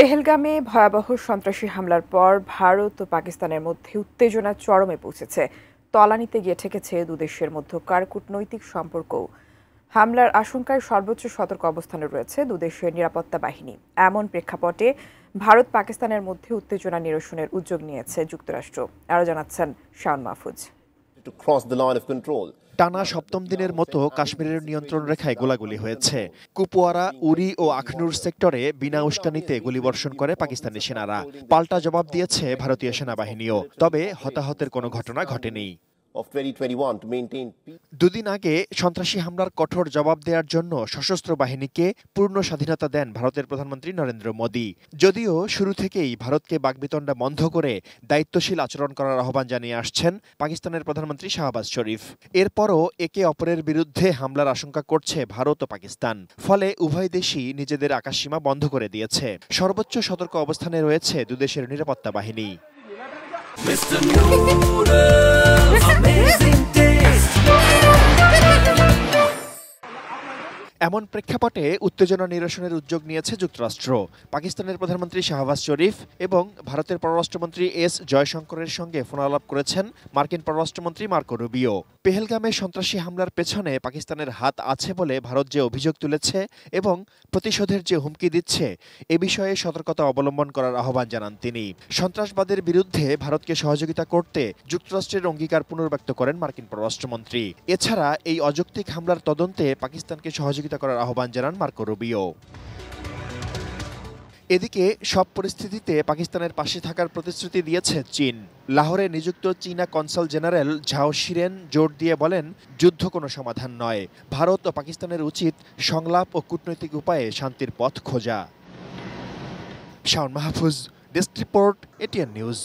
পেহেলগামে ভয়াবহ সন্ত্রাসী হামলার পর ভারত ও পাকিস্তানের মধ্যে উত্তেজনা চরমে পৌঁছেছে। তলানিতে গিয়ে ঠেকেছে দুদেশের মধ্যকার কূটনৈতিক সম্পর্কও। হামলার আশঙ্কায় সর্বোচ্চ সতর্ক অবস্থানে রয়েছে দুদেশের নিরাপত্তা বাহিনী। এমন প্রেক্ষাপটে ভারত পাকিস্তানের মধ্যে উত্তেজনা নিরসনের উদ্যোগ নিয়েছে যুক্তরাষ্ট্র। আরও জানাচ্ছেন শাওন মাহফুজ। টানা সপ্তম দিনের মতো কাশ্মীরের নিয়ন্ত্রণ রেখায় গোলাগুলি হয়েছে। কুপওয়ারা, উরি ও আখনুর সেক্টরে বিনা উস্কানিতে গুলিবর্ষণ করে পাকিস্তানি সেনারা। পাল্টা জবাব দিয়েছে ভারতীয় সেনাবাহিনীও। তবে হতাহতের কোনো ঘটনা ঘটেনি। দুদিন আগে সন্ত্রাসী হামলার কঠোর জবাব দেওয়ার জন্য সশস্ত্র বাহিনীকে পূর্ণ স্বাধীনতা দেন ভারতের প্রধানমন্ত্রী নরেন্দ্র মোদী। যদিও শুরু থেকেই ভারতকে বাকবিতণ্ডা বন্ধ করে দায়িত্বশীল আচরণ করার আহ্বান জানিয়ে আসছেন পাকিস্তানের প্রধানমন্ত্রী শাহবাজ শরীফ। এরপরও একে অপরের বিরুদ্ধে হামলার আশঙ্কা করছে ভারত ও পাকিস্তান। ফলে উভয় দেশই নিজেদের আকাশসীমা বন্ধ করে দিয়েছে। সর্বোচ্চ সতর্ক অবস্থানে রয়েছে দুদেশের নিরাপত্তা বাহিনী। এমন প্রেক্ষাপটে উত্তেজনা নিরসনের উদ্যোগ নিয়েছে যুক্তরাষ্ট্র। পাকিস্তানের প্রধানমন্ত্রী শাহবাজ শরীফ এবং ভারতের পররাষ্ট্রমন্ত্রী এস জয়শঙ্করের সঙ্গে ফোনালাপ করেছেন মার্কিন পররাষ্ট্রমন্ত্রী মার্কো রুবিও। পেহেলগামে সন্ত্রাসী হামলার পেছনে পাকিস্তানের হাত আছে বলে ভারত যে অভিযোগ তুলেছে এবং প্রতিশোধের যে হুমকি দিচ্ছে, এ বিষয়ে সতর্কতা অবলম্বন করার আহ্বান জানান তিনি। সন্ত্রাসবাদের বিরুদ্ধে ভারতকে সহযোগিতা করতে যুক্তরাষ্ট্রের অঙ্গীকার পুনর্ব্যক্ত করেন মার্কিন পররাষ্ট্রমন্ত্রী। এছাড়া এই অযৌক্তিক হামলার তদন্তে পাকিস্তানকে সহযোগিতা করার আহ্বান জানান মার্কো রুবিও। এদিকে সব পরিস্থিতিতে পাকিস্তানের পাশে থাকার প্রতিশ্রুতি দিয়েছে চীন। লাহোরে নিযুক্ত চীনা কনসাল জেনারেল ঝাও শিরেন জোর দিয়ে বলেন, যুদ্ধ কোনো সমাধান নয়। ভারত ও পাকিস্তানের উচিত সংলাপ ও কূটনৈতিক উপায়ে শান্তির পথ খোঁজা। Shaon Mahfuz, desk report, ATN news.